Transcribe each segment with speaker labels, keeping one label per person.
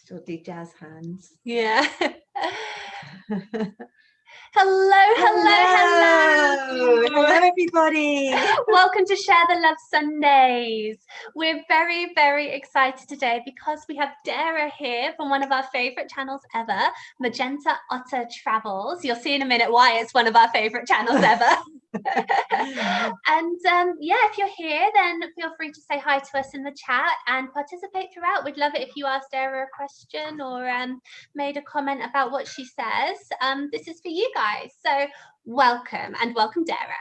Speaker 1: She'll do jazz hands.
Speaker 2: Yeah. Hello,
Speaker 1: everybody.
Speaker 2: Welcome to Share the Love Sundays. We're very, very excited today because we have Dara here from one of our favorite channels ever, Magenta Otter Travels. You'll see in a minute why it's one of our favorite channels ever. And yeah, if you're here, then feel free to say hi to us in the chat and participate throughout. We'd love it if you asked Dara a question or made a comment about what she says. This is for you guys, so welcome, and welcome, Dara.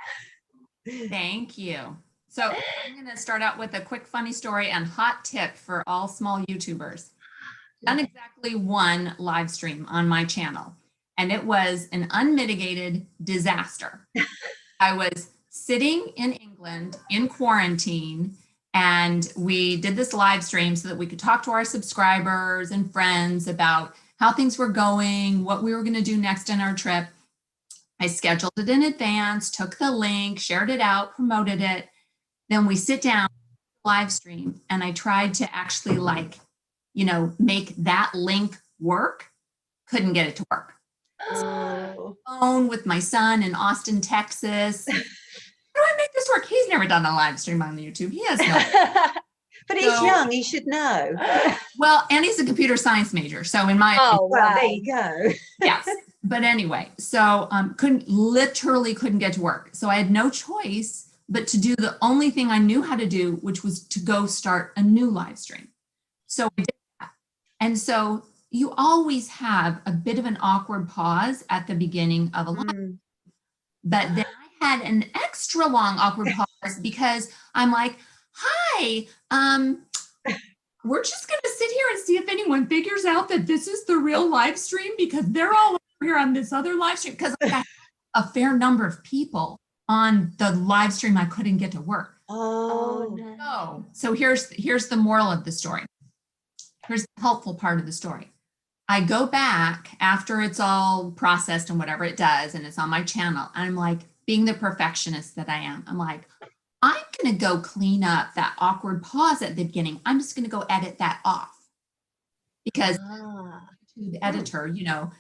Speaker 3: Thank you. So I'm going to start out with a quick funny story and hot tip for all small YouTubers. Done exactly one live stream on my channel, and it was an unmitigated disaster. I was sitting in England in quarantine, and we did this live stream so that we could talk to our subscribers and friends about how things were going, what we were going to do next in our trip. I scheduled it in advance, took the link, shared it out, promoted it. Then we sit down, live stream, and I tried to actually make that link work. Couldn't get it to work. So phone with my son in Austin, Texas. How do I make this work? He's never done a live stream on YouTube. He has no.
Speaker 1: But he's young, he should know.
Speaker 3: Well, and he's a computer science major. So in my
Speaker 1: well, there you go.
Speaker 3: Yes. But anyway, so literally couldn't get to work. So I had no choice but to do the only thing I knew how to do, which was to go start a new live stream. So I did that. And so you always have a bit of an awkward pause at the beginning of a live. But then I had an extra long awkward pause because I'm like, hi, we're just going to sit here and see if anyone figures out that this is the real live stream, because they're all over here on this other live stream, because I had a fair number of people on the live stream I couldn't get to work.
Speaker 1: Oh,
Speaker 3: no. So here's the moral of the story. Here's the helpful part of the story. I go back after it's all processed and whatever it does, and it's on my channel, and I'm like, being the perfectionist that I am, I'm like, I'm going to go clean up that awkward pause at the beginning. I'm just going to go edit that off, because YouTube editor,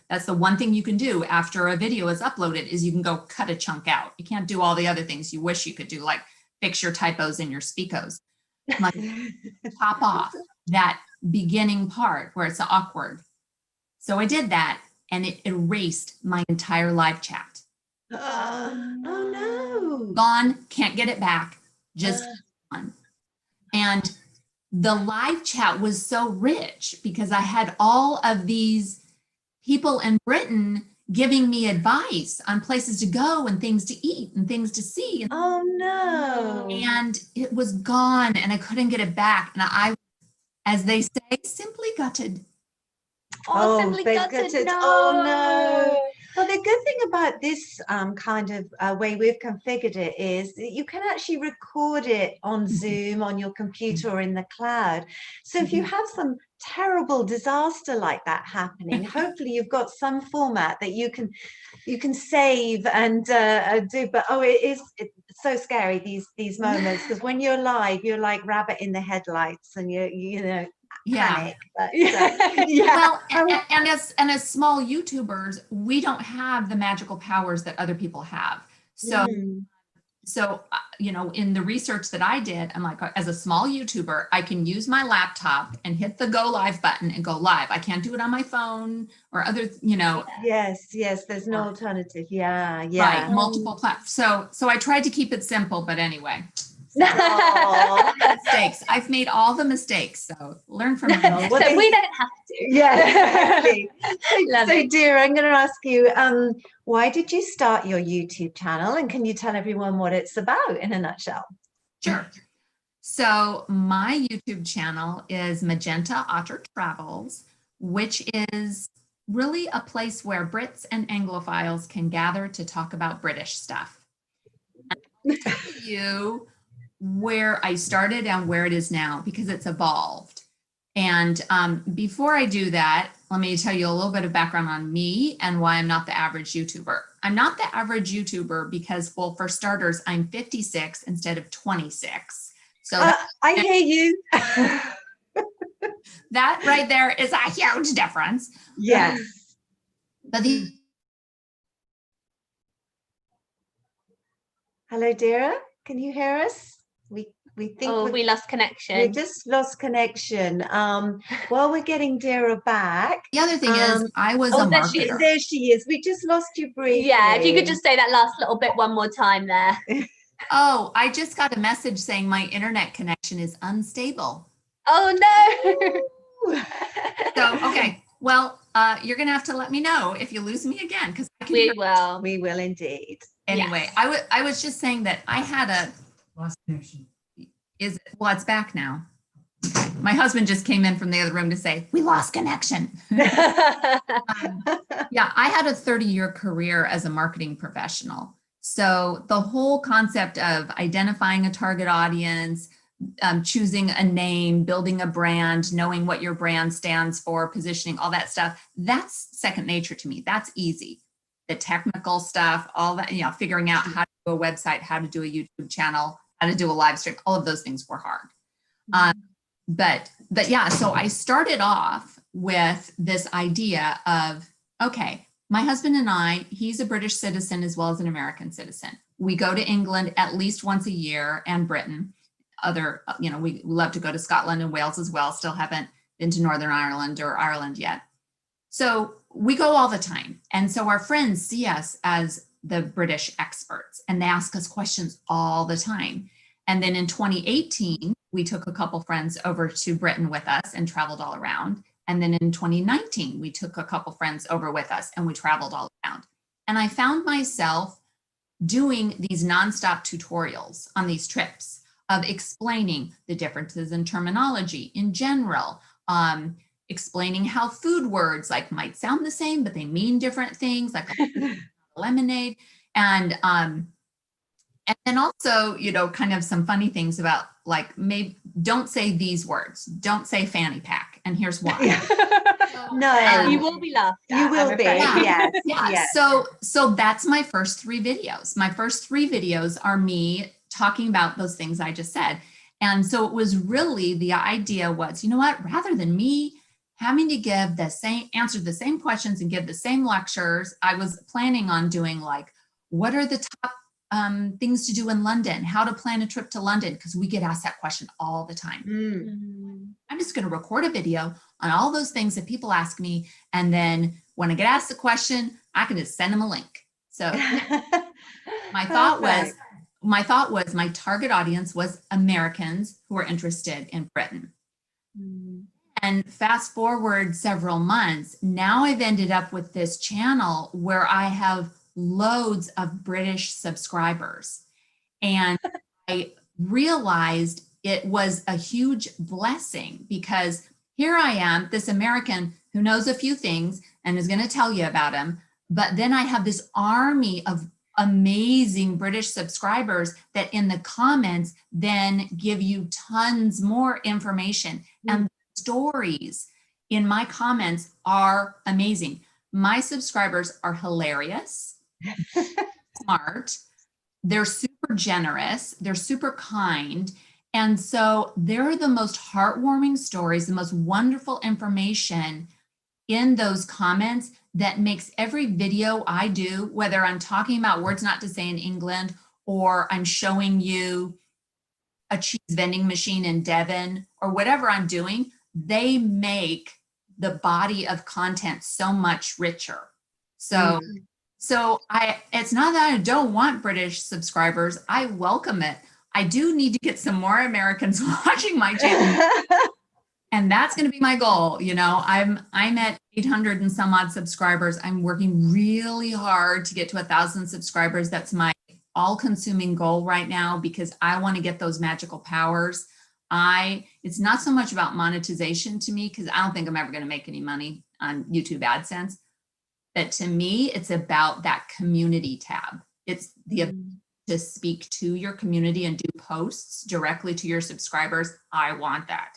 Speaker 3: that's the one thing you can do after a video is uploaded is you can go cut a chunk out. You can't do all the other things you wish you could do, like fix your typos and your speakos. Like top off that beginning part where it's awkward. So I did that, and it erased my entire live chat.
Speaker 1: Oh no.
Speaker 3: Gone, can't get it back, just gone. And the live chat was so rich because I had all of these people in Britain giving me advice on places to go and things to eat and things to see.
Speaker 1: Oh no.
Speaker 3: And it was gone, and I couldn't get it back. And I, as they say, simply gutted.
Speaker 2: Simply gutted.
Speaker 1: No. Oh no. Well, the good thing about this kind of way we've configured it is that you can actually record it on Zoom, on your computer, or in the cloud. So if you have some terrible disaster like that happening, hopefully you've got some format that you can save and do. But it's so scary, these moments, because when you're live, you're like rabbit in the headlights, and panic. But,
Speaker 3: well, and as small YouTubers, we don't have the magical powers that other people have. So in the research that I did, I'm like, as a small YouTuber, I can use my laptop and hit the go live button and go live. I can't do it on my phone or other,
Speaker 1: Yes, there's no alternative. Yeah.
Speaker 3: Right, multiple platforms. So I tried to keep it simple, but anyway. Mistakes. I've made all the mistakes, so learn from them.
Speaker 2: So we don't have to.
Speaker 1: Yeah. So dear, I'm going to ask you, why did you start your YouTube channel, and can you tell everyone what it's about in a nutshell?
Speaker 3: Sure. So my YouTube channel is Magenta Otters Travels, which is really a place where Brits and anglophiles can gather to talk about British stuff. And I'll tell you where I started and where it is now, because it's evolved. And before I do that, let me tell you a little bit of background on me and why I'm not the average YouTuber. I'm not the average YouTuber because, well, for starters, I'm 56 instead of 26. So
Speaker 1: I hear you.
Speaker 3: that right there is a huge difference.
Speaker 1: Yes.
Speaker 3: But the
Speaker 1: Hello, Dara. Can you hear us? We think
Speaker 2: we lost connection.
Speaker 1: we just lost connection. While we're getting Dara back.
Speaker 3: the other thing is I was a marketer.
Speaker 1: There she is. We just lost you briefly.
Speaker 2: Yeah, if you could just say that last little bit one more time there.
Speaker 3: Oh, I just got a message saying my internet connection is unstable.
Speaker 2: Oh no.
Speaker 3: So, okay. Well, you're going to have to let me know if you lose me again, because I can
Speaker 2: We
Speaker 3: hear.
Speaker 2: will.
Speaker 1: We will indeed.
Speaker 3: Anyway,
Speaker 2: Yes.
Speaker 3: I was just saying that I had a
Speaker 4: Lost connection.
Speaker 3: well, it's back now. Okay. My husband just came in from the other room to say, we lost connection. Yeah, I had a 30-year career as a marketing professional. So the whole concept of identifying a target audience, choosing a name, building a brand, knowing what your brand stands for, positioning, all that stuff, that's second nature to me. That's easy. The technical stuff, all that, figuring out how to do a website, how to do a YouTube channel, how to do a live stream, all of those things were hard. But yeah, so I started off with this idea of, okay, my husband and I, he's a British citizen as well as an American citizen. We go to England at least once a year, and Britain. We love to go to Scotland and Wales as well. Still haven't been to Northern Ireland or Ireland yet. So we go all the time. And so our friends see us as the British experts, and they ask us questions all the time. And then in 2018, we took a couple friends over to Britain with us and traveled all around. And then in 2019, we took a couple friends over with us and we traveled all around. And I found myself doing these nonstop tutorials on these trips of explaining the differences in terminology in general, explaining how food words might sound the same, but they mean different things, like lemonade. And then also, kind of some funny things about maybe don't say these words, don't say fanny pack. And here's why.
Speaker 1: No,
Speaker 2: you will be laughed at.
Speaker 1: You will be. Yes.
Speaker 3: Yeah.
Speaker 1: Yes.
Speaker 3: So that's my first 3 videos. My first 3 videos are me talking about those things I just said. And so it was really, the idea was, you know what, rather than me having to answer the same questions and give the same lectures, I was planning on doing what are the top things to do in London, how to plan a trip to London, because we get asked that question all the time. I'm just going to record a video on all those things that people ask me. And then when I get asked the question, I can just send them a link. So my thought was my target audience was Americans who are interested in Britain. And fast forward several months, now I've ended up with this channel where I have loads of British subscribers. And I realized it was a huge blessing, because here I am, this American who knows a few things and is going to tell you about them. But then I have this army of amazing British subscribers that in the comments then give you tons more information. And stories in my comments are amazing. My subscribers are hilarious, smart, they're super generous, they're super kind. And so they're the most heartwarming stories, the most wonderful information in those comments that makes every video I do, whether I'm talking about words not to say in England, or I'm showing you a cheese vending machine in Devon, or whatever I'm doing, they make the body of content so much richer. So it's not that I don't want British subscribers. I welcome it. I do need to get some more Americans watching my channel. And that's going to be my goal. I'm at 800 and some odd subscribers. I'm working really hard to get to 1,000 subscribers. That's my all-consuming goal right now, because I want to get those magical powers. It's not so much about monetization to me, because I don't think I'm ever going to make any money on YouTube AdSense. But to me, it's about that community tab. It's the ability to speak to your community and do posts directly to your subscribers. I want that.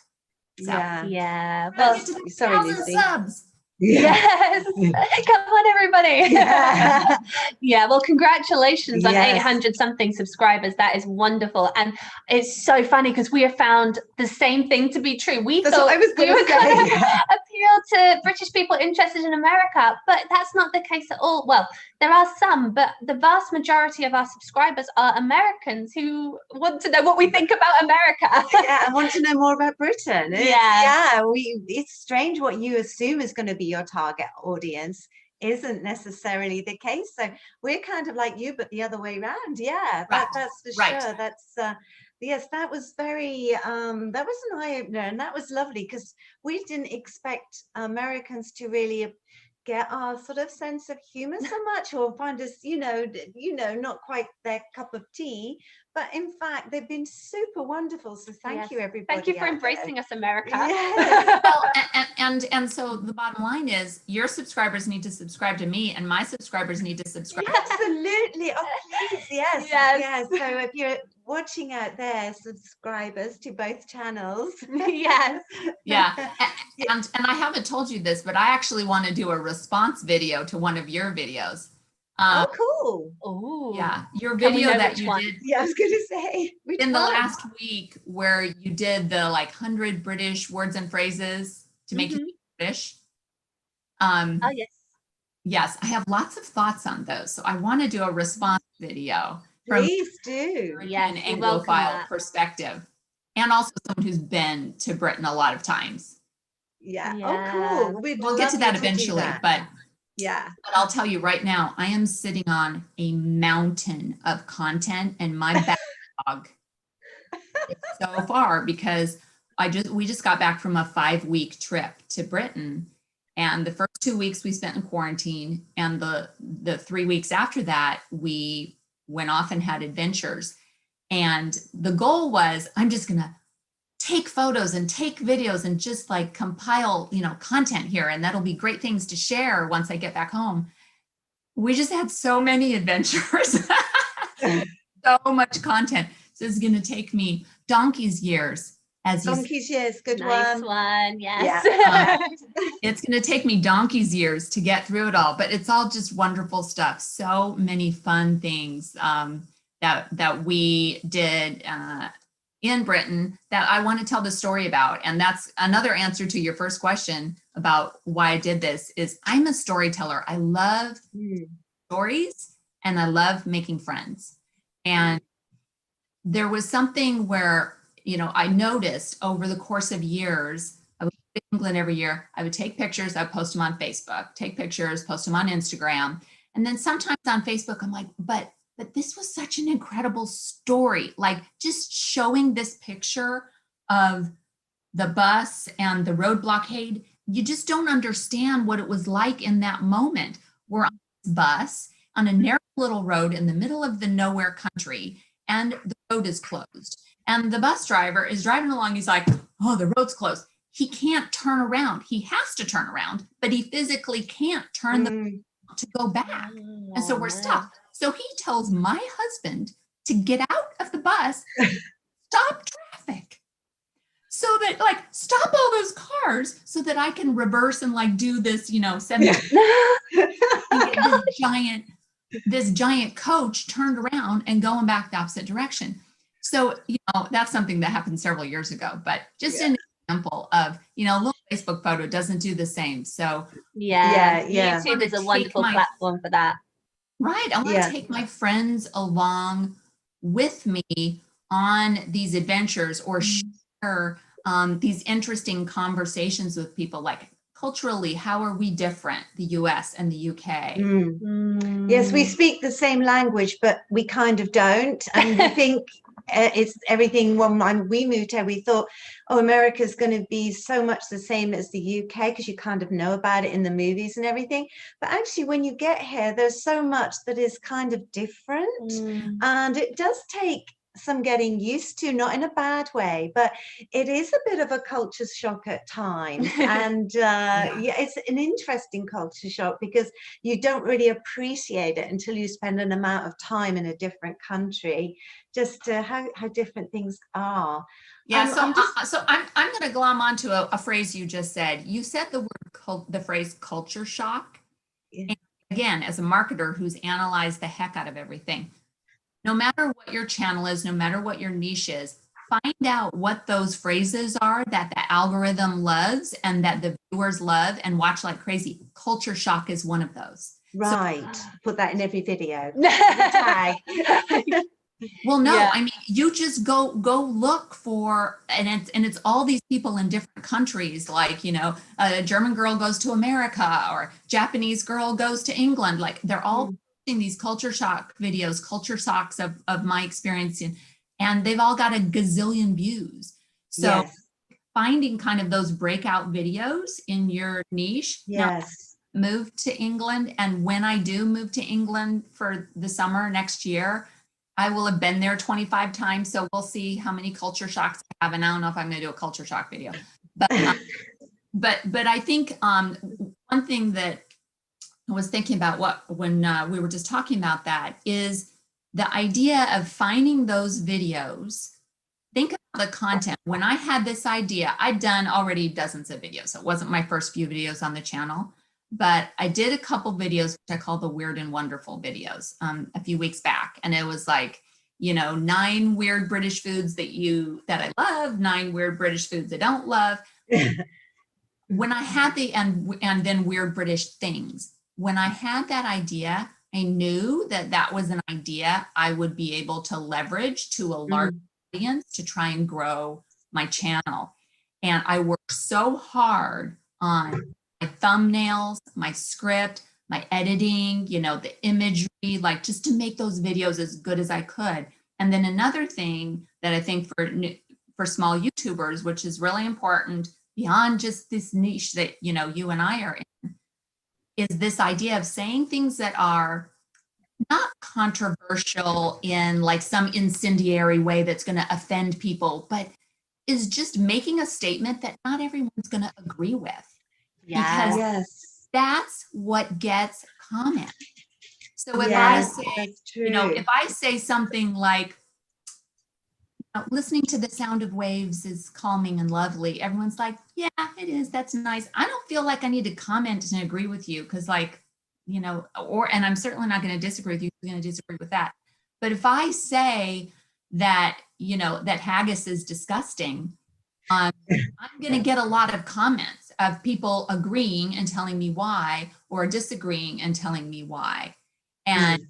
Speaker 3: So,
Speaker 1: Yeah.
Speaker 2: Yeah.
Speaker 3: well,
Speaker 2: Well,
Speaker 3: get to
Speaker 1: sorry,
Speaker 3: 1,000
Speaker 1: Lucy.
Speaker 3: subs.
Speaker 2: Yes. Come on, everybody.
Speaker 1: Yeah.
Speaker 2: Yeah, well, congratulations on
Speaker 1: Yes.
Speaker 2: 800 something subscribers. That is wonderful. And it's so funny because we have found the same thing to be true. We
Speaker 1: That's
Speaker 2: thought
Speaker 1: what I was
Speaker 2: we
Speaker 1: gonna
Speaker 2: were going
Speaker 1: say.
Speaker 2: to appeal to British people interested in America, but that's not the case at all. Well, there are some, but the vast majority of our subscribers are Americans who want to know what we think about America.
Speaker 1: Yeah, I want to know more about Britain.
Speaker 2: Yeah.
Speaker 1: It's strange what you assume is going to be your target audience isn't necessarily the case. So we're kind of like you, but the other way around. Yeah,
Speaker 3: Right.
Speaker 1: that's for
Speaker 3: Right.
Speaker 1: sure. That's yes, that was very that was an eye-opener, and that was lovely because we didn't expect Americans to really get our sort of sense of humor so much, or find us, not quite their cup of tea. But in fact, they've been super wonderful. So thank you, everybody.
Speaker 2: Thank you for
Speaker 1: out
Speaker 2: embracing us, America.
Speaker 1: Yes.
Speaker 3: Well, and so the bottom line is your subscribers need to subscribe to me and my subscribers need to subscribe.
Speaker 1: Absolutely. Oh, please. Yes.
Speaker 2: Yes.
Speaker 1: So if you're watching out there, subscribers to both channels.
Speaker 2: Yes.
Speaker 3: Yeah. And I haven't told you this, but I actually want to do a response video to one of your videos.
Speaker 1: Oh, cool.
Speaker 2: Oh,
Speaker 3: Yeah, your
Speaker 2: Can we
Speaker 3: video
Speaker 2: know
Speaker 3: that
Speaker 2: which
Speaker 3: you
Speaker 2: one?
Speaker 3: did
Speaker 1: Yeah, I was going to say.
Speaker 3: in the last week where you did the 100 British words and phrases to make you British.
Speaker 2: Oh, yes.
Speaker 3: Yes, I have lots of thoughts on those. So I want to do a response video from
Speaker 1: Please do.
Speaker 2: Yes,
Speaker 3: an
Speaker 2: we welcome
Speaker 3: anglophile
Speaker 2: that.
Speaker 3: perspective, and also someone who's been to Britain a lot of times.
Speaker 1: Yeah.
Speaker 2: Yeah.
Speaker 1: Oh, cool.
Speaker 3: We'll get to that eventually, but
Speaker 1: yeah.
Speaker 3: I'll tell you right now, I am sitting on a mountain of content and my backlog is so far because we just got back from a 5-week trip to Britain. And the first 2 weeks we spent in quarantine, and the 3 weeks after that, we went off and had adventures. And the goal was, I'm just going to take photos and take videos and just compile, content here. And that'll be great things to share once I get back home. We just had so many adventures, so much content. So it's going to take me donkey's years.
Speaker 1: Donkey's years, good
Speaker 2: Nice
Speaker 1: one.
Speaker 2: Yes.
Speaker 1: Yeah.
Speaker 3: It's going to take me donkey's years to get through it all, but it's all just wonderful stuff. So many fun things that we did in Britain that I want to tell the story about. And that's another answer to your first question about why I did this is I'm a storyteller. I love stories and I love making friends. And there was something where, I noticed over the course of years, I would go to England every year, I would take pictures, I'd post them on Facebook, take pictures, post them on Instagram. And then sometimes on Facebook, I'm like, but this was such an incredible story. Just showing this picture of the bus and the road blockade, you just don't understand what it was like in that moment. We're on this bus on a narrow little road in the middle of the nowhere country, and the road is closed. And the bus driver is driving along. He's like, oh, the road's closed. He can't turn around. He has to turn around, but he physically can't turn to go back. And so we're stuck. So he tells my husband to get out of the bus, stop traffic, so that stop all those cars so that I can reverse and do this, 70 this giant coach turned around and going back the opposite direction. So, that's something that happened several years ago, but just an example of, a little Facebook photo doesn't do the same. So
Speaker 2: YouTube is a wonderful platform for that.
Speaker 3: Right. I want to take my friends along with me on these adventures or share these interesting conversations with people. Culturally, how are we different, the US and the UK?
Speaker 1: Yes, we speak the same language, but we kind of don't. And we think it's everything. When we moved here, we thought, oh, America's going to be so much the same as the UK because you kind of know about it in the movies and everything. But actually, when you get here, there's so much that is kind of different. And it does take some getting used to, not in a bad way, but it is a bit of a culture shock at times. And yeah, it's an interesting culture shock because you don't really appreciate it until you spend an amount of time in a different country, just how different things are.
Speaker 3: Yeah, so I'm going to glom onto a phrase you just said. You said the phrase culture shock.
Speaker 1: Yeah.
Speaker 3: And again, as a marketer who's analyzed the heck out of everything, no matter what your channel is, no matter what your niche is, find out what those phrases are that the algorithm loves and that the viewers love and watch like crazy. Culture shock is one of those.
Speaker 1: Right. So, put that in every video. Tag.
Speaker 3: Well, no, I mean, you just go look for, and it's all these people in different countries, like, you know, a German girl goes to America or Japanese girl goes to England. Like they're all posting these culture shock videos, culture shocks of my experience, and they've all got a gazillion views. So finding kind of those breakout videos in your niche.
Speaker 1: Yes.
Speaker 3: Now, move to England. And when I do move to England for the summer next year, I will have been there 25 times. So we'll see how many culture shocks I have. And I don't know if I'm going to do a culture shock video, but I think one thing that I was thinking about when we were just talking about that is the idea of finding those videos. Think about the content. When I had this idea, I'd done already dozens of videos. So it wasn't my first few videos on the channel, but I did a couple videos, which I call the weird and wonderful videos, a few weeks back. And it was like, you know, 9 weird British foods that I love, 9 weird British foods I don't love. When I had and then weird British things, when I had that idea, I knew that was an idea I would be able to leverage to a large audience to try and grow my channel. And I worked so hard on my thumbnails, my script, my editing, you know, the imagery, like just to make those videos as good as I could. And then another thing that I think for small YouTubers, which is really important beyond just this niche that, you know, you and I are in, is this idea of saying things that are not controversial in like some incendiary way that's going to offend people, but is just making a statement that not everyone's going to agree with. Because that's what gets comments. So if I say, you know, if I say something like, listening to the sound of waves is calming and lovely, everyone's like, yeah, it is. That's nice. I don't feel like I need to comment and agree with you because, like, you know, and I'm certainly not going to disagree with you. I'm going to disagree with that. But if I say that, you know, that haggis is disgusting, I'm going to get a lot of comments of people agreeing and telling me why, or disagreeing and telling me why. And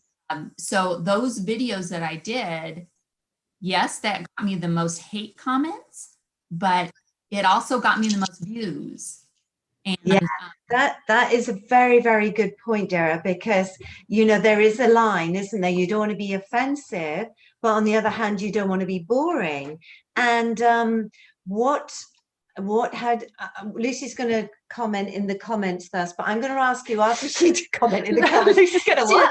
Speaker 3: so those videos that I did, yes, that got me the most hate comments, but it also got me the most views. And
Speaker 1: that is a very, very good point, Dara, because, you know, there is a line, isn't there? You don't want to be offensive, but on the other hand, you don't want to be boring. And what had Lucy's going to comment in the comments first, but I'm going to ask you after she to comment in the comments. Lucy's going to what?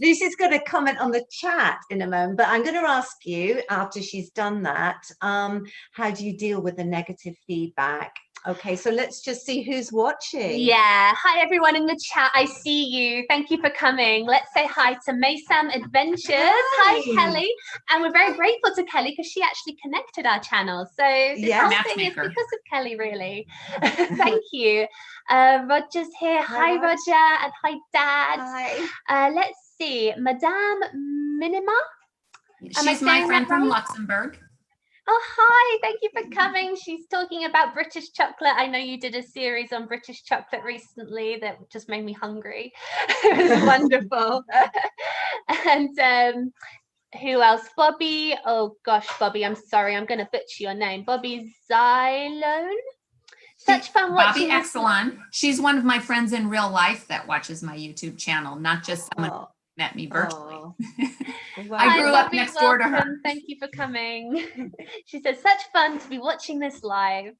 Speaker 1: Lucy's going to comment on the chat in a moment, but I'm going to ask you after she's done that, how do you deal with the negative feedback? Okay, so let's just see who's watching.
Speaker 2: Yeah, hi everyone in the chat. I see you. Thank you for coming. Let's say hi to Maysam Adventures. Hi Kelly. And we're very grateful to Kelly because she actually connected our channel. So this whole thing is because of Kelly, really. Thank you. Roger's here. Hi Roger, and hi Dad.
Speaker 1: Hi.
Speaker 2: Let's see, Madame Minima.
Speaker 3: She's my friend from Luxembourg.
Speaker 2: Oh, hi, thank you for coming. She's talking about British chocolate. I know you did a series on British chocolate recently that just made me hungry. It was wonderful. And who else? Bobby. Oh gosh, Bobby, I'm sorry. I'm going to butcher your name. Bobby Xylone. Such fun watching.
Speaker 3: Bobby Exelon. She's one of my friends in real life that watches my YouTube channel, not just someone who met me virtually.
Speaker 1: Oh,
Speaker 3: I grew up
Speaker 2: Bobby,
Speaker 3: next door to her.
Speaker 2: welcome. Thank you for coming. She says, such fun to be watching this live.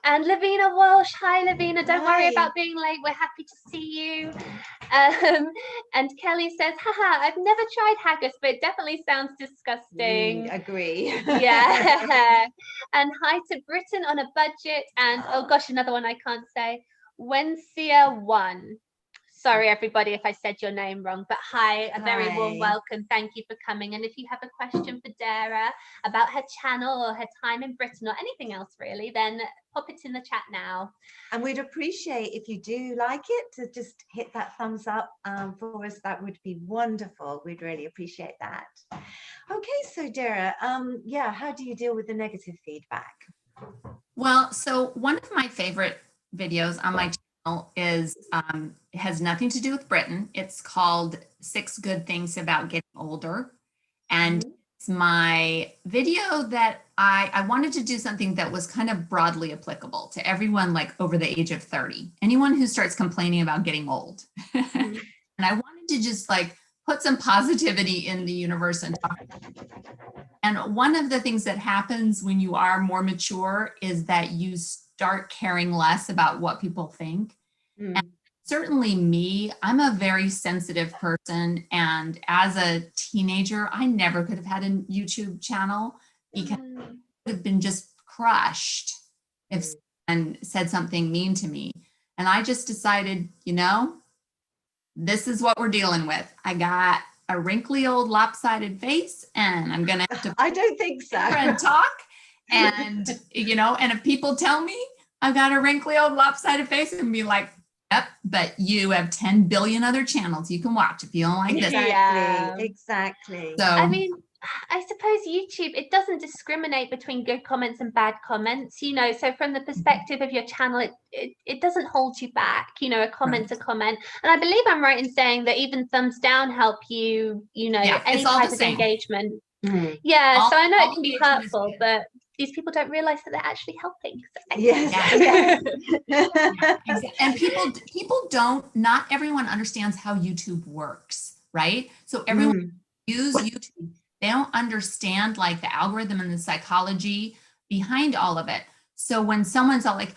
Speaker 2: And Lavina Walsh, hi Lavina, don't worry
Speaker 1: Hi.
Speaker 2: about being late. We're happy to see you. And Kelly says, haha, I've never tried haggis, but it definitely sounds disgusting.
Speaker 1: Agree.
Speaker 2: Yeah. And hi to Britain on a budget. And oh gosh, another one I can't say. Wensia1. Sorry, everybody, if I said your name wrong, but hi, a very warm
Speaker 1: Hi.
Speaker 2: welcome. Thank you for coming. And if you have a question for Dara about her channel or her time in Britain or anything else really, then pop it in the chat now.
Speaker 1: And we'd appreciate if you do like it to just hit that thumbs up for us. That would be wonderful. We'd really appreciate that. Okay, so Dara, yeah, how do you deal with the negative feedback?
Speaker 3: Well, so one of my favorite videos on my channel is has nothing to do with Britain. It's called 6 Good Things About Getting Older. And it's my video that I wanted to do something that was kind of broadly applicable to everyone like over the age of 30, anyone who starts complaining about getting old. And I wanted to just like put some positivity in the universe and talk. And one of the things that happens when you are more mature is that you start caring less about what people think. And certainly me, I'm a very sensitive person. And as a teenager, I never could have had a YouTube channel because I would have been just crushed if someone said something mean to me. And I just decided, you know, this is what we're dealing with. I got a wrinkly old lopsided face and I'm going to have to
Speaker 1: I don't think so.
Speaker 3: and talk. And, you know, and if people tell me I've got a wrinkly old lopsided face, and be like, yep, but you have 10 billion other channels you can watch if you don't like this.
Speaker 1: Exactly,
Speaker 2: Yeah.
Speaker 1: exactly.
Speaker 3: So
Speaker 2: I mean, I suppose YouTube, it doesn't discriminate between good comments and bad comments, you know, so from the perspective of your channel, it doesn't hold you back, you know, a comment's a comment. And I believe I'm right in saying that even thumbs down help you, you know,
Speaker 3: Yeah,
Speaker 2: any
Speaker 3: it's all
Speaker 2: type
Speaker 3: the
Speaker 2: of
Speaker 3: same.
Speaker 2: engagement.
Speaker 3: All-
Speaker 2: So I know
Speaker 3: all
Speaker 2: it can be
Speaker 3: engagement is
Speaker 2: hurtful,
Speaker 3: good.
Speaker 2: but these people don't realize that they're actually helping. So thank you.
Speaker 1: Yes,
Speaker 3: Yeah, exactly. And people don't, not everyone understands how YouTube works, right? So everyone use YouTube, they don't understand like the algorithm and the psychology behind all of it. So when someone's all like,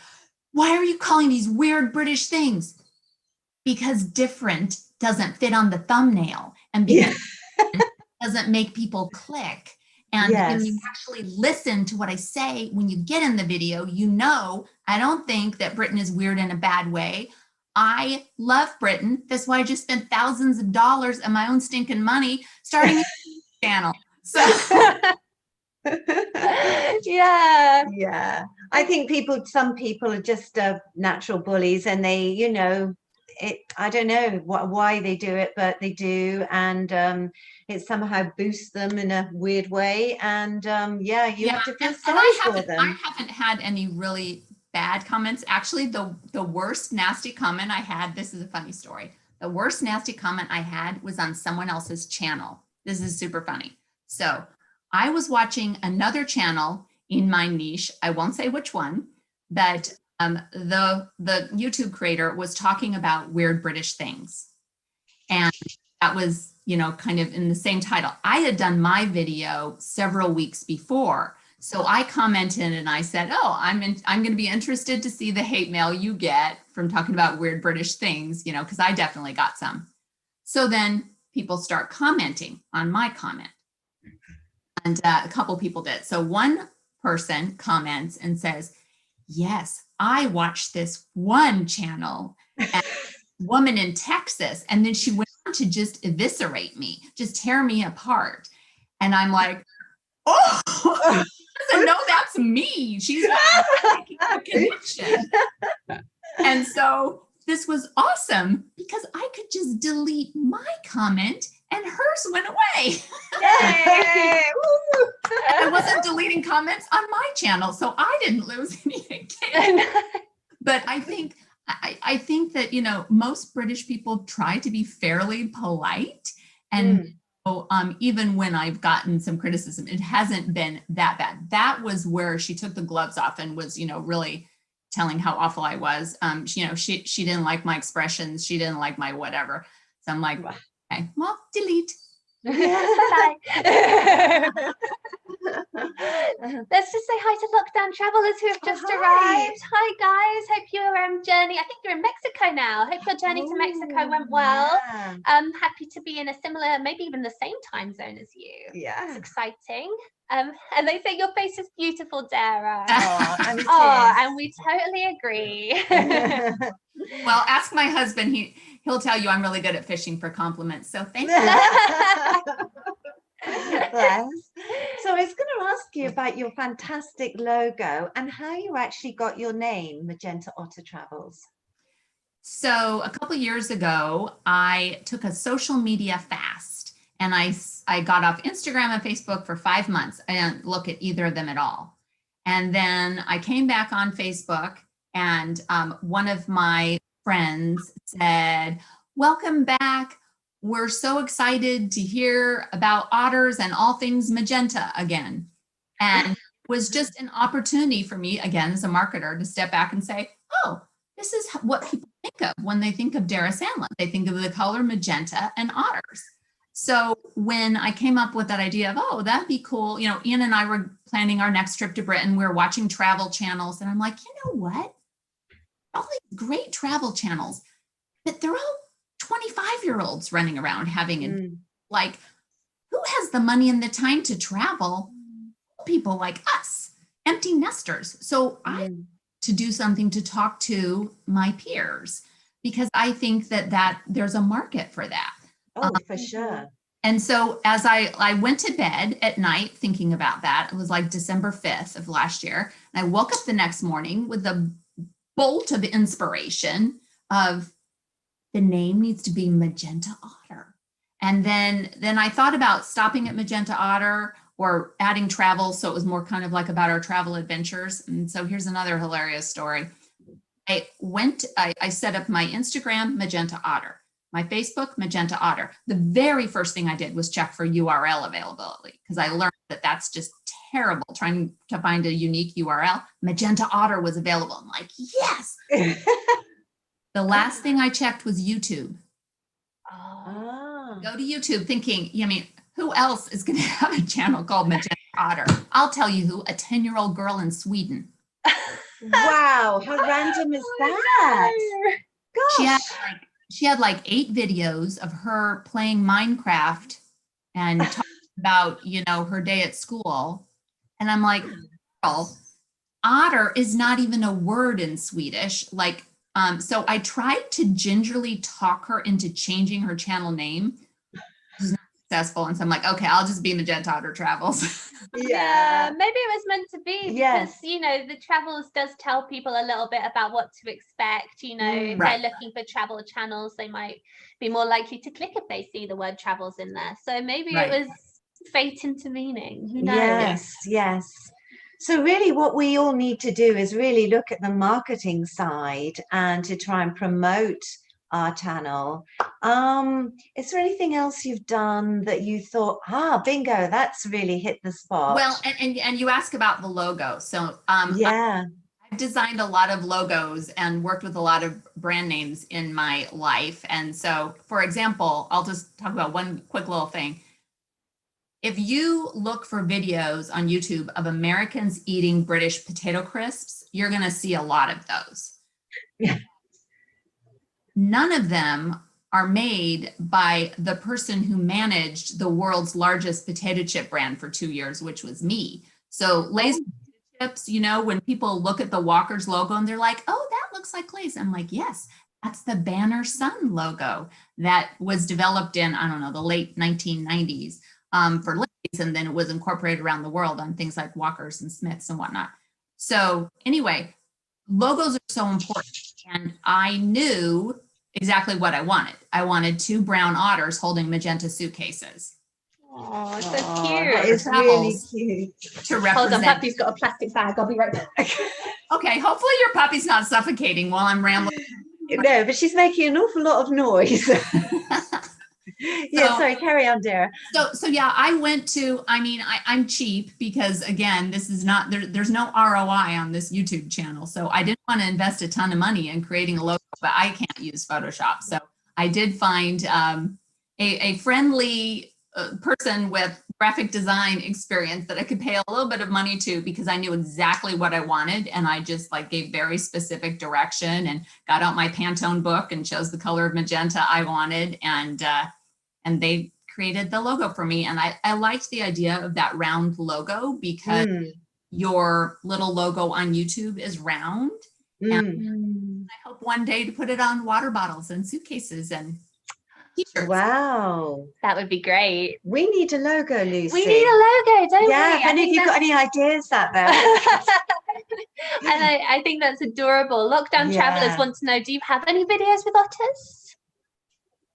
Speaker 3: why are you calling these weird British things? Because different doesn't fit on the thumbnail, and because it doesn't make people click. And when you actually listen to what I say, when you get in the video, you know, I don't think that Britain is weird in a bad way. I love Britain. That's why I just spent thousands of dollars of my own stinking money starting a channel. So
Speaker 1: yeah. I think some people are just natural bullies, and they, you know, I don't know why they do it, but they do, and it somehow boosts them in a weird way. And you have to feel sorry for them.
Speaker 3: I haven't had any really bad comments. Actually, the worst nasty comment I had, this is a funny story. The worst nasty comment I had was on someone else's channel. This is super funny. So I was watching another channel in my niche. I won't say which one, but the YouTube creator was talking about weird British things. And that was, you know, kind of in the same title. I had done my video several weeks before. So I commented and I said, oh, I'm going to be interested to see the hate mail you get from talking about weird British things, you know, because I definitely got some. So then people start commenting on my comment. And a couple people did. So one person comments and says, yes, I watched this one channel, and woman in Texas, and then she went on to just eviscerate me, just tear me apart. And I'm like, oh, she doesn't know that's me. She's making a connection. And so this was awesome because I could just delete my comment and hers went away.
Speaker 2: Yay!
Speaker 3: I wasn't deleting comments on my channel, so I didn't lose anything. But I think that, you know, most British people try to be fairly polite, and even when I've gotten some criticism, it hasn't been that bad. That was where she took the gloves off and was, you know, really telling how awful I was. You know, she didn't like my expressions. She didn't like my whatever. So I'm like, Okay, well, delete.
Speaker 2: Bye-bye. Let's just say hi to lockdown travelers who have just arrived. Hi guys, hope your journey, I think you're in Mexico now. Hope your journey to Mexico went well.
Speaker 1: Yeah.
Speaker 2: Happy to be in a similar, maybe even the same time zone as you.
Speaker 1: Yeah.
Speaker 2: It's exciting. And they say your face is beautiful, Dara.
Speaker 1: Oh,
Speaker 2: and we totally agree.
Speaker 3: Well, ask my husband. He'll tell you I'm really good at fishing for compliments. So thank you.
Speaker 1: Bless. So I was going to ask you about your fantastic logo and how you actually got your name, Magenta Otter Travels.
Speaker 3: So a couple years ago, I took a social media fast, and I got off Instagram and Facebook for 5 months. I didn't look at either of them at all. And then I came back on Facebook, and one of my friends said, "Welcome back. We're so excited to hear about otters and all things magenta again." And it was just an opportunity for me, again, as a marketer, to step back and say, oh, this is what people think of when they think of Dara Sandlin. They think of the color magenta and otters. So when I came up with that idea of, oh, that'd be cool, you know, Ian and I were planning our next trip to Britain. We were watching travel channels, and I'm like, you know what? All these great travel channels, but they're all 25-year-olds running around having it. Like, who has the money and the time to travel? People like us, empty nesters. So I to do something to talk to my peers, because I think that there's a market for that.
Speaker 1: Oh, for sure.
Speaker 3: And so as I went to bed at night thinking about that, it was like December 5th of last year. And I woke up the next morning with a bolt of inspiration of the name needs to be Magenta Otter. And then I thought about stopping at Magenta Otter or adding travel. So it was more kind of like about our travel adventures. And so here's another hilarious story. I set up my Instagram, Magenta Otter, my Facebook, Magenta Otter. The very first thing I did was check for URL availability, because I learned that that's just terrible trying to find a unique URL. Magenta Otter was available. I'm like, yes. The last thing I checked was YouTube.
Speaker 1: Oh.
Speaker 3: Go to YouTube thinking, I mean, who else is going to have a channel called Magenta Otter? I'll tell you who, a 10-year-old girl in Sweden.
Speaker 1: Wow, how random is that? Gosh.
Speaker 3: She had like 8 videos of her playing Minecraft and talking about, you know, her day at school. And I'm like, girl, otter is not even a word in Swedish. Like, so I tried to gingerly talk her into changing her channel name. It was not successful. And so I'm like, okay, I'll just be Magenta Otter Travels.
Speaker 2: Yeah, maybe it was meant to be, because,
Speaker 1: Yes.
Speaker 2: you know, the Travels does tell people a little bit about what to expect. You know, if
Speaker 3: Right.
Speaker 2: they're looking for travel channels, they might be more likely to click if they see the word travels in there. So maybe
Speaker 3: Right.
Speaker 2: it was fate into meaning. Who knows?
Speaker 1: Yes, yes. So really what we all need to do is really look at the marketing side and to try and promote our channel. Is there anything else you've done that you thought, bingo, that's really hit the spot?
Speaker 3: Well, and you ask about the logo. So
Speaker 1: yeah.
Speaker 3: I've designed a lot of logos and worked with a lot of brand names in my life. And so, for example, I'll just talk about one quick little thing. If you look for videos on YouTube of Americans eating British potato crisps, you're going to see a lot of those.
Speaker 1: Yeah.
Speaker 3: None of them are made by the person who managed the world's largest potato chip brand for 2 years, which was me. So Lay's chips, you know, when people look at the Walker's logo and they're like, oh, that looks like Lay's. I'm like, yes, that's the Banner Sun logo that was developed in, I don't know, the late 1990s. For Lay's, and then it was incorporated around the world on things like Walker's and Smith's and whatnot. So anyway, logos are so important, and I knew exactly what I wanted. I wanted 2 brown otters holding magenta suitcases.
Speaker 2: Oh, so
Speaker 1: That
Speaker 2: cute.
Speaker 1: is really cute.
Speaker 3: To
Speaker 2: Hold
Speaker 3: represent.
Speaker 2: on, Puppy's got a plastic bag. I'll be right back.
Speaker 3: Okay, hopefully your puppy's not suffocating while I'm rambling.
Speaker 1: No, but she's making an awful lot of noise. Yeah, sorry, carry on, Dara.
Speaker 3: So yeah, I went to, I mean, I'm cheap because again, this is not, there's no ROI on this YouTube channel. So I didn't want to invest a ton of money in creating a logo, but I can't use Photoshop. So I did find a friendly person with graphic design experience that I could pay a little bit of money to, because I knew exactly what I wanted. And I just like gave very specific direction and got out my Pantone book and chose the color of magenta I wanted. And they created the logo for me. And I liked the idea of that round logo, because your little logo on YouTube is round. And I hope one day to put it on water bottles and suitcases and t-shirts.
Speaker 1: Wow.
Speaker 2: That would be great.
Speaker 1: We need a logo, Lucy.
Speaker 2: We need a logo, don't we?
Speaker 1: Yeah, and if you've got any ideas out there.
Speaker 2: And I think that's adorable. Lockdown travelers want to know, do you have any videos with otters?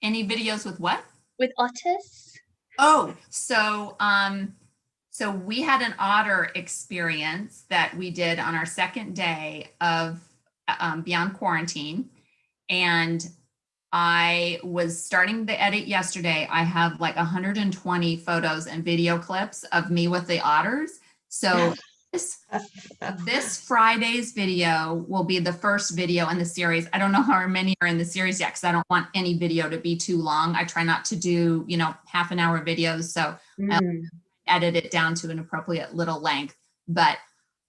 Speaker 3: Any videos with what?
Speaker 2: With otters?
Speaker 3: Oh, so we had an otter experience that we did on our second day of Beyond Quarantine. And I was starting the edit yesterday. I have like 120 photos and video clips of me with the otters. So this Friday's video will be the first video in the series. I don't know how many are in the series yet, because I don't want any video to be too long. I try not to do, half an hour videos. So I'll edit it down to an appropriate little length. But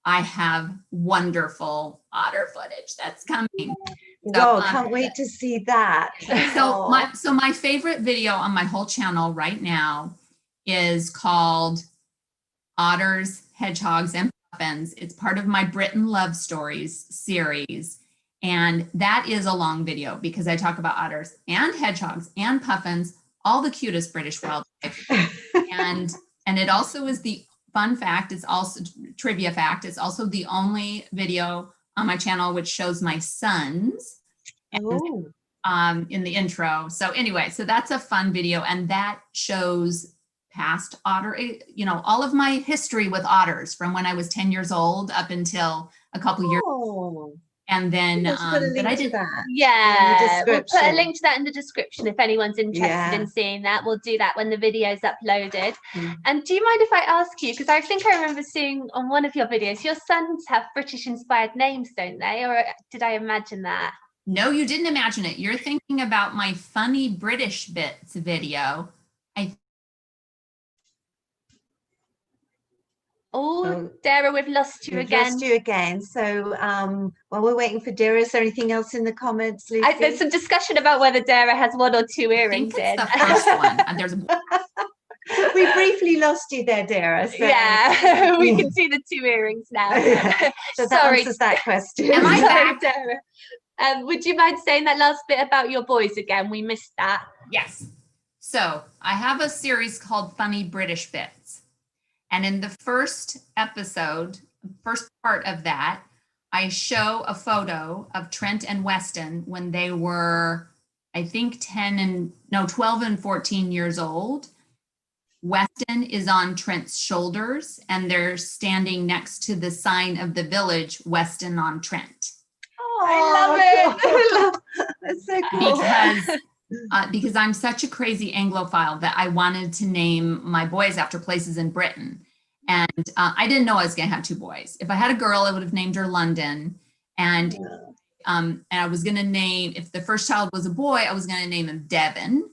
Speaker 3: I have wonderful otter footage that's coming.
Speaker 1: So, can't wait to see that.
Speaker 3: So my favorite video on my whole channel right now is called Otters, Hedgehogs, and Puffins. It's part of my Britain Love Stories series. And that is a long video, because I talk about otters and hedgehogs and puffins, all the cutest British wildlife. and it also is the fun fact, it's also trivia fact, it's also the only video on my channel which shows my sons in the intro. So anyway, so that's a fun video, and that shows past otter, all of my history with otters from when I was 10 years old up until a couple years ago. And then
Speaker 1: but I did
Speaker 2: that. Yeah, we'll put a link to that in the description if anyone's interested in seeing that. We'll do that when the video is uploaded. And do you mind if I ask you, because I think I remember seeing on one of your videos, your sons have British inspired names, don't they? Or did I imagine that?
Speaker 3: No, you didn't imagine it. You're thinking about my funny British bits video.
Speaker 2: Oh, Dara, we've lost you again.
Speaker 1: Lost you again. So while we're waiting for Dara, is there anything else in the comments, Lucy?
Speaker 2: There's some discussion about whether Dara has one or two earrings in.
Speaker 3: The first one. And there's
Speaker 1: we briefly lost you there, Dara. So.
Speaker 2: Yeah, we can see the two earrings now.
Speaker 1: So that answers that question.
Speaker 3: Am I back?
Speaker 2: Dara. Would you mind saying that last bit about your boys again? We missed that.
Speaker 3: Yes. So I have a series called Funny British Bits. And in the first episode, first part of that, I show a photo of Trent and Weston when they were, I think 12 and 14 years old. Weston is on Trent's shoulders, and they're standing next to the sign of the village, Weston on Trent.
Speaker 2: Oh, I love
Speaker 1: it. That's so cool.
Speaker 3: Because I'm such a crazy Anglophile that I wanted to name my boys after places in Britain. And I didn't know I was going to have two boys. If I had a girl, I would have named her London. And I was going to name, if the first child was a boy, I was going to name him Devon.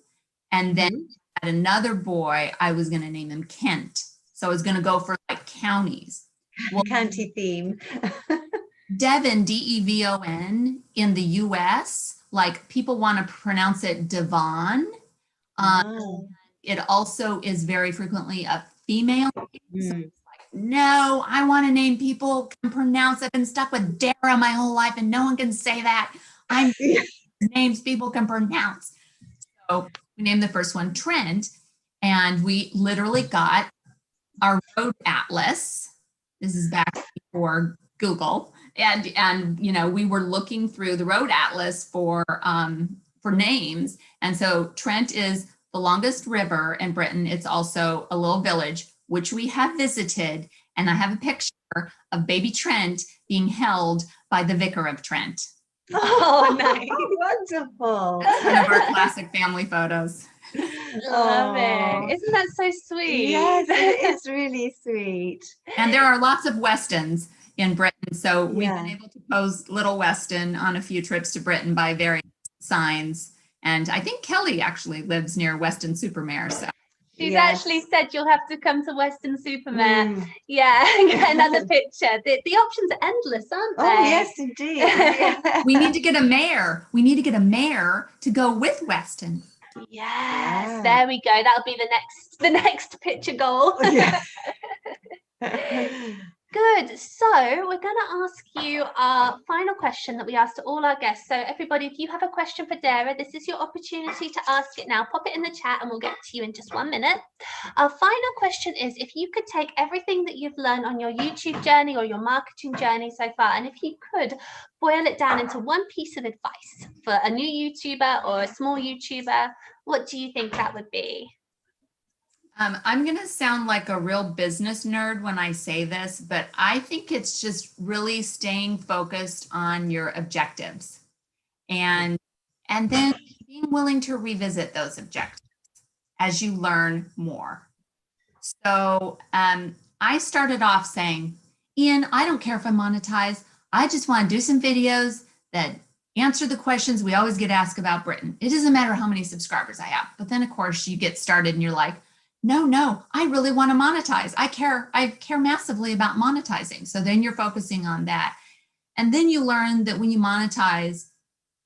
Speaker 3: And then had another boy, I was going to name him Kent. So I was going to go for like counties.
Speaker 1: Well, county theme.
Speaker 3: Devon, D-E-V-O-N, in the US, like people want to pronounce it Devon. It also is very frequently a female. So it's like, no, I want to name people can pronounce. I've been stuck with Dara my whole life and no one can say that. I'm names people can pronounce. So we named the first one Trent, and we literally got our road atlas. This is back before Google. And we were looking through the road atlas for names. And so Trent is the longest river in Britain. It's also a little village, which we have visited. And I have a picture of baby Trent being held by the vicar of Trent.
Speaker 1: Oh, nice. Wonderful.
Speaker 3: That's one of our classic family photos.
Speaker 2: Love it. Isn't that so sweet?
Speaker 1: Yes, it is really sweet.
Speaker 3: And there are lots of Westons in Britain. So we've been able to pose little Weston on a few trips to Britain by various signs. And I think Kelly actually lives near Weston Supermare. So
Speaker 2: she's
Speaker 1: Yes.
Speaker 2: actually said you'll have to come to Weston Supermare. Yeah, get another picture. The options are endless, aren't they?
Speaker 1: Oh, yes, indeed. Yeah.
Speaker 3: we need to get a mayor. We need to get a mayor to go with Weston.
Speaker 2: Yes,
Speaker 1: Yeah.
Speaker 2: there we go. That'll be the next picture goal.
Speaker 1: Yeah.
Speaker 2: Good. So we're going to ask you our final question that we ask to all our guests. So everybody, if you have a question for Dara, this is your opportunity to ask it now. Pop it in the chat and we'll get to you in just 1 minute. Our final question is, if you could take everything that you've learned on your YouTube journey or your marketing journey so far, and if you could boil it down into one piece of advice for a new YouTuber or a small YouTuber, what do you think that would be?
Speaker 3: I'm going to sound like a real business nerd when I say this, but I think it's just really staying focused on your objectives and then being willing to revisit those objectives as you learn more. So I started off saying, Ian, I don't care if I monetize. I just want to do some videos that answer the questions we always get asked about Britain. It doesn't matter how many subscribers I have. But then, of course, you get started and you're like, no, I really want to monetize. I care massively about monetizing. So then you're focusing on that. And then you learn that when you monetize,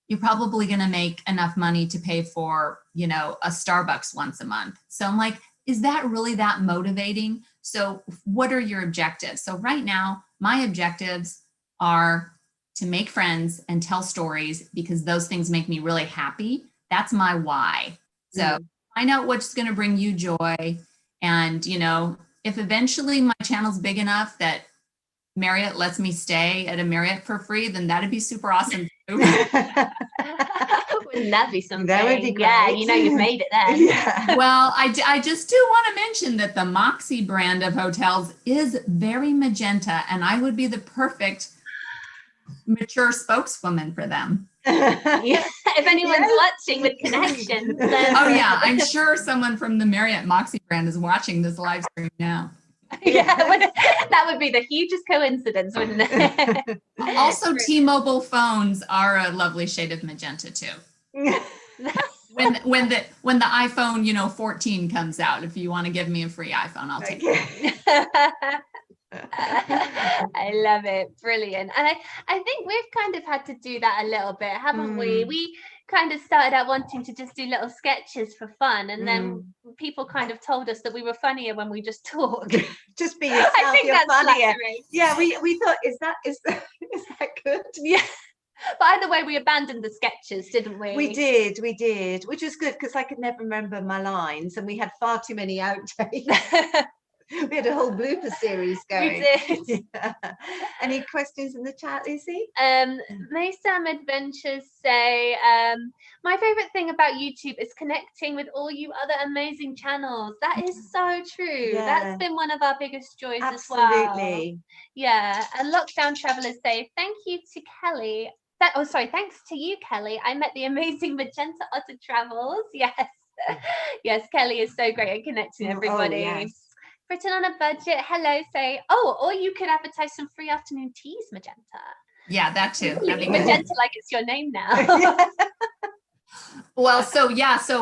Speaker 3: you're probably going to make enough money to pay for, a Starbucks once a month. So I'm like, is that really that motivating? So what are your objectives? So right now, my objectives are to make friends and tell stories because those things make me really happy. That's my why. So find out what's going to bring you joy. And, if eventually my channel's big enough that Marriott lets me stay at a Marriott for free, then that'd be super awesome too.
Speaker 2: Wouldn't that be something?
Speaker 1: That would be great.
Speaker 2: Yeah, you've made it then.
Speaker 1: Yeah.
Speaker 3: Well, I just do want to mention that the Moxie brand of hotels is very magenta, and I would be the perfect mature spokeswoman for them.
Speaker 2: Yeah, if anyone's watching with connections, then
Speaker 3: Oh yeah, I'm sure someone from the Marriott Moxie brand is watching this live stream now.
Speaker 2: yeah, that would be the hugest coincidence, wouldn't it?
Speaker 3: Also, T-Mobile phones are a lovely shade of magenta too. When the iPhone 14 comes out, if you want to give me a free iPhone, I'll take it.
Speaker 2: I love it. Brilliant. And I think we've kind of had to do that a little bit, haven't we? We kind of started out wanting to just do little sketches for fun, and then people kind of told us that we were funnier when we just talked.
Speaker 1: Just be yourself.
Speaker 2: I think
Speaker 1: you're
Speaker 2: that's
Speaker 1: funnier.
Speaker 2: flattering.
Speaker 1: Yeah, we thought, is that good?
Speaker 2: Yeah. But either way, we abandoned the sketches, didn't we?
Speaker 1: We did, which was good because I could never remember my lines, and we had far too many outtakes. We had a whole blooper series going.
Speaker 2: We did.
Speaker 1: Yeah. Any questions in the chat, Lucy?
Speaker 2: Maysam Adventures say, my favorite thing about YouTube is connecting with all you other amazing channels. That is so true.
Speaker 1: Yeah.
Speaker 2: That's been one of our biggest joys as well.
Speaker 1: Absolutely.
Speaker 2: Yeah. And Lockdown Travelers say, thank you to Kelly. Thanks to you, Kelly. I met the amazing Magenta Otter Travels. Yes. Yes, Kelly is so great at connecting everybody.
Speaker 1: Oh, yes.
Speaker 2: Britain on a budget. Hello, say, or you could advertise some free afternoon teas, Magenta.
Speaker 3: Yeah, that too. That'd be
Speaker 2: Magenta,
Speaker 3: good.
Speaker 2: like it's your name now.
Speaker 3: Well, so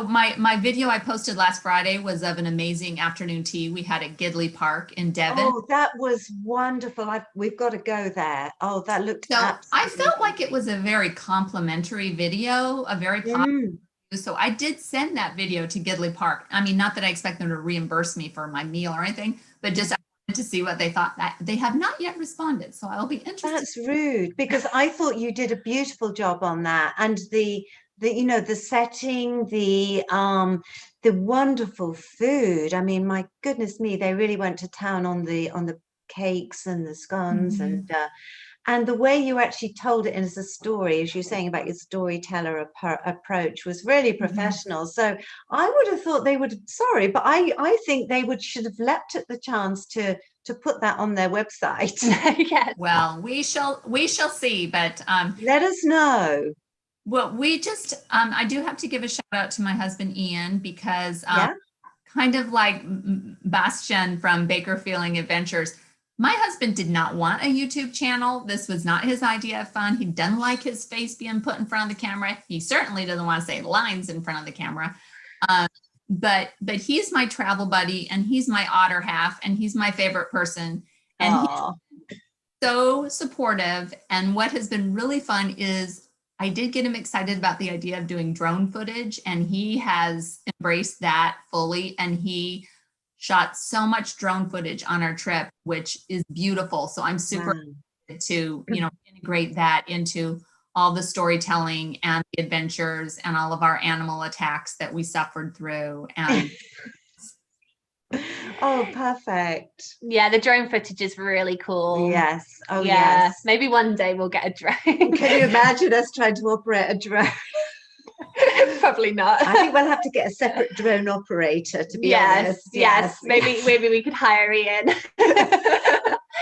Speaker 3: my video I posted last Friday was of an amazing afternoon tea we had at Gidley Park in Devon.
Speaker 1: Oh, that was wonderful. We've got to go there. Oh, that looked
Speaker 3: So I felt like it was a very complimentary video, a very positive. So I did send that video to Gidley Park. I mean, not that I expect them to reimburse me for my meal or anything, but just I wanted to see what they thought. They have not yet responded, so I'll be interested.
Speaker 1: That's rude, because I thought you did a beautiful job on that, and the setting, the wonderful food. I mean, my goodness me, they really went to town on the cakes and the scones, and the way you actually told it as a story, as you're saying about your storyteller approach, was really professional. So I would have thought they would, but I think they should have leapt at the chance to put that on their website.
Speaker 2: Yes.
Speaker 3: Well, we shall see, but
Speaker 1: let us know.
Speaker 3: Well, we just I do have to give a shout out to my husband Ian, because kind of like Bastian from Baker Feeling Adventures, My husband did not want a YouTube channel. This was not his idea of fun. He doesn't like his face being put in front of the camera. He certainly doesn't want to say lines in front of the camera. But he's my travel buddy, and he's my otter half, and he's my favorite person. And he's so supportive. And what has been really fun is I did get him excited about the idea of doing drone footage, and he has embraced that fully. And he shot so much drone footage on our trip, which is beautiful. So I'm super excited to, integrate that into all the storytelling and the adventures and all of our animal attacks that we suffered through. And
Speaker 1: oh, perfect.
Speaker 2: Yeah, the drone footage is really cool.
Speaker 1: Yes. Oh,
Speaker 2: yeah.
Speaker 1: yes.
Speaker 2: Maybe one day we'll get a drone.
Speaker 1: Can you imagine us trying to operate a drone?
Speaker 2: Probably not.
Speaker 1: I think we'll have to get a separate drone operator, to be honest.
Speaker 2: Yes. Maybe we could hire Ian.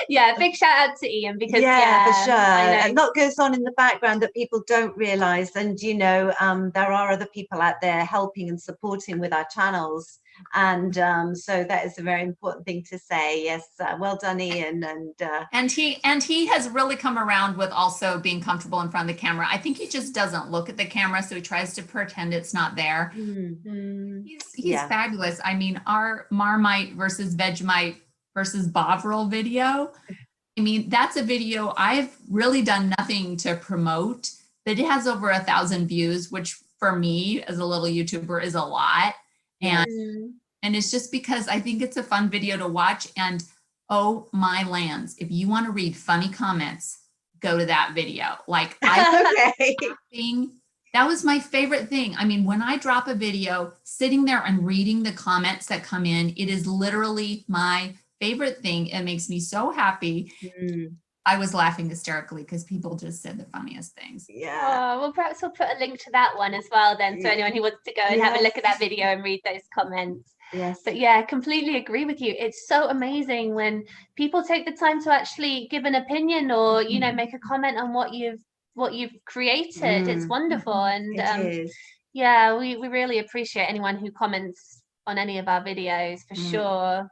Speaker 2: Yeah, big shout out to Ian, because
Speaker 1: for sure. And that goes on in the background that people don't realize. And there are other people out there helping and supporting with our channels. And so that is a very important thing to say. Yes, well done, Ian. And
Speaker 3: he has really come around with also being comfortable in front of the camera. I think he just doesn't look at the camera, so he tries to pretend it's not there. He's fabulous. I mean, our Marmite versus Vegemite versus Bovril video, I mean, that's a video I've really done nothing to promote, but it has over 1,000 views, which for me as a little YouTuber is a lot. And it's just because I think it's a fun video to watch. And oh my lands, if you want to read funny comments, go to that video. Like that was my favorite thing. I mean, when I drop a video, sitting there and reading the comments that come in, it is literally my favorite thing. It makes me so happy. I was laughing hysterically because people just said the funniest things.
Speaker 2: Yeah. Well, perhaps we'll put a link to that one as well then, so anyone who wants to go and have a look at that video and read those comments.
Speaker 1: Yes.
Speaker 2: But yeah, completely agree with you. It's so amazing when people take the time to actually give an opinion or make a comment on what you've created. It's wonderful. And
Speaker 1: it is.
Speaker 2: Yeah, we really appreciate anyone who comments on any of our videos, for sure.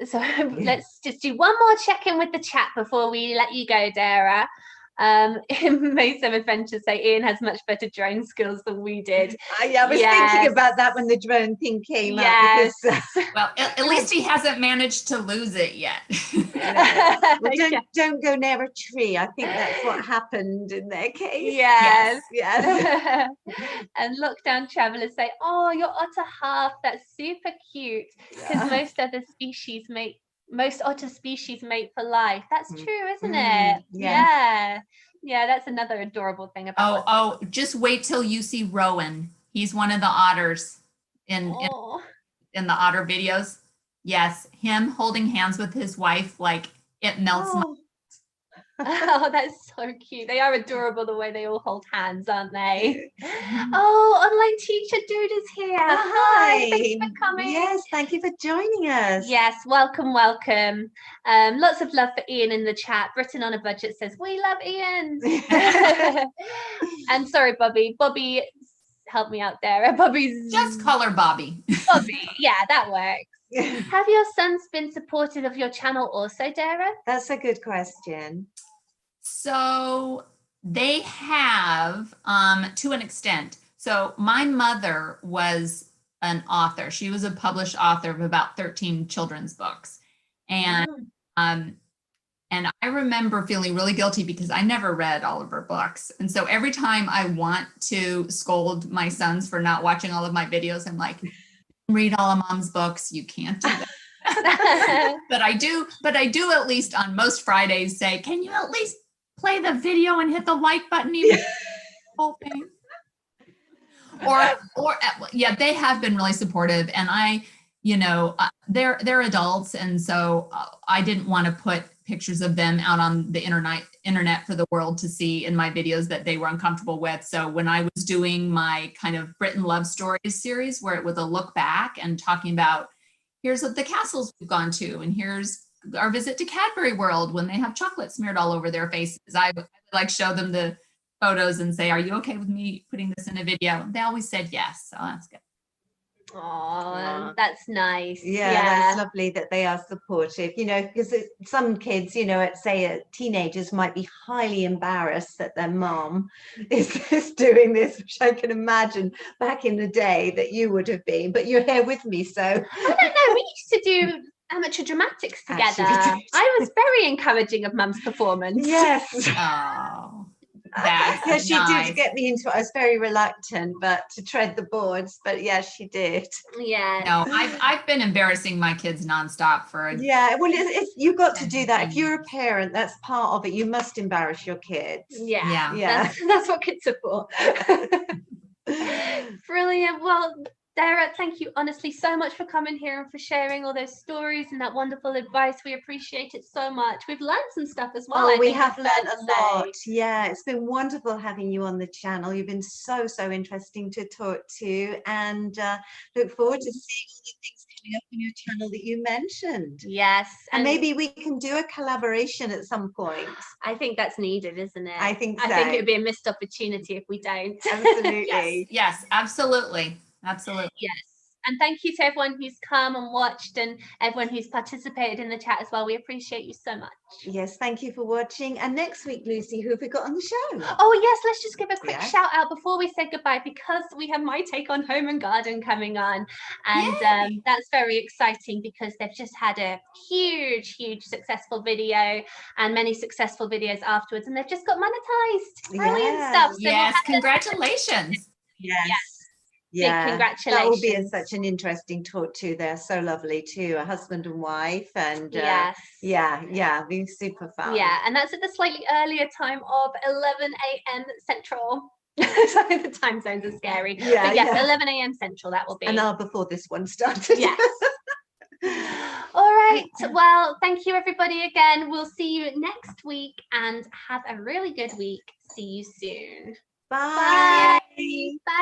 Speaker 2: So let's just do one more check-in with the chat before we let you go, Dara. Some Adventures say Ian has much better drone skills than we did.
Speaker 1: I was thinking about that when the drone thing came up. Because,
Speaker 3: well, at least he hasn't managed to lose it yet.
Speaker 1: Well, don't go near a tree. I think that's what happened in their case.
Speaker 2: Yes.
Speaker 1: And
Speaker 2: Lockdown Travelers say, oh, your otter half, that's super cute, because most otter species mate for life. That's true, isn't it? Yeah, that's another adorable thing about
Speaker 3: just wait till you see Rowan. He's one of the otters in the otter videos. Yes, him holding hands with his wife, like it melts my.
Speaker 2: Oh, that's so cute. They are adorable the way they all hold hands, aren't they? Oh, online teacher dude is here. Hi, thank you for coming.
Speaker 1: Yes, thank you for joining us.
Speaker 2: Yes, welcome. Lots of love for Ian in the chat. Britain on a Budget says we love Ian. And sorry, Bobby, help me out there. Bobby's
Speaker 3: just call her Bobby.
Speaker 2: Bobby, yeah, that works. Have your sons been supportive of your channel also, Dara?
Speaker 1: That's a good question.
Speaker 3: So they have, to an extent. So my mother was an author. She was a published author of about 13 children's books. And I remember feeling really guilty because I never read all of her books. And so every time I want to scold my sons for not watching all of my videos, I'm like, read all of mom's books. You can't do that. But I do at least on most Fridays say, can you at least play the video and hit the like button even the whole thing? Or they have been really supportive, and they're adults, and so I didn't want to put pictures of them out on the internet for the world to see in my videos that they were uncomfortable with. So when I was doing my kind of Britain Love Stories series, where it was a look back and talking about here's the castles we've gone to, and here's our visit to Cadbury World when they have chocolate smeared all over their faces, I would like show them the photos and say, are you okay with me putting this in a video? They always said yes, so that's good.
Speaker 2: Oh, that's nice.
Speaker 1: Yeah, that's lovely that they are supportive, you know, because some kids, you know, say teenagers might be highly embarrassed that their mom is doing this, which I can imagine back in the day that you would have been, but you're here with me, so.
Speaker 2: I don't know, we used to do amateur dramatics together. I was very encouraging of Mum's performance.
Speaker 1: Yes.
Speaker 3: Oh. That's
Speaker 1: yeah, she
Speaker 3: nice.
Speaker 1: did get me into it. I was very reluctant, but to tread the boards. But yeah, she did.
Speaker 2: Yeah.
Speaker 3: No, I've been embarrassing my kids nonstop for.
Speaker 1: Yeah, well, it's you've got to do that. If you're a parent, that's part of it. You must embarrass your kids.
Speaker 2: Yeah. That's what kids are for. Brilliant. Well, Dara, thank you honestly so much for coming here and for sharing all those stories and that wonderful advice. We appreciate it so much. We've learned some stuff as well.
Speaker 1: Oh, we have learned a lot. Yeah, it's been wonderful having you on the channel. You've been so interesting to talk to, and look forward to seeing all the things coming up on your channel that you mentioned.
Speaker 2: Yes.
Speaker 1: And maybe we can do a collaboration at some point.
Speaker 2: I think that's needed, isn't it?
Speaker 1: I think so.
Speaker 2: I think it would be a missed opportunity if we don't.
Speaker 1: Absolutely.
Speaker 3: Yes, absolutely. Absolutely.
Speaker 2: Yes. And thank you to everyone who's come and watched and everyone who's participated in the chat as well. We appreciate you so much.
Speaker 1: Yes, thank you for watching. And next week, Lucy, who have we got on the show?
Speaker 2: Oh, yes, let's just give a quick shout out before we say goodbye, because we have my take on home and garden coming on. And that's very exciting because they've just had a huge successful video and many successful videos afterwards. And they've just got monetized. Brilliant stuff. So
Speaker 3: yes, congratulations.
Speaker 1: Yes.
Speaker 2: Yeah, congratulations.
Speaker 1: That will be such an interesting talk too. They're so lovely too, a husband and wife, and being super fun.
Speaker 2: Yeah, and that's at the slightly earlier time of 11 a.m. Central. Sorry, the time zones are scary.
Speaker 1: Yeah,
Speaker 2: but yes, 11 a.m. Central that will be.
Speaker 1: An hour before this one started.
Speaker 2: Yes. All right. Well, thank you everybody again. We'll see you next week and have a really good week. See you soon.
Speaker 1: Bye.
Speaker 2: Bye. Bye.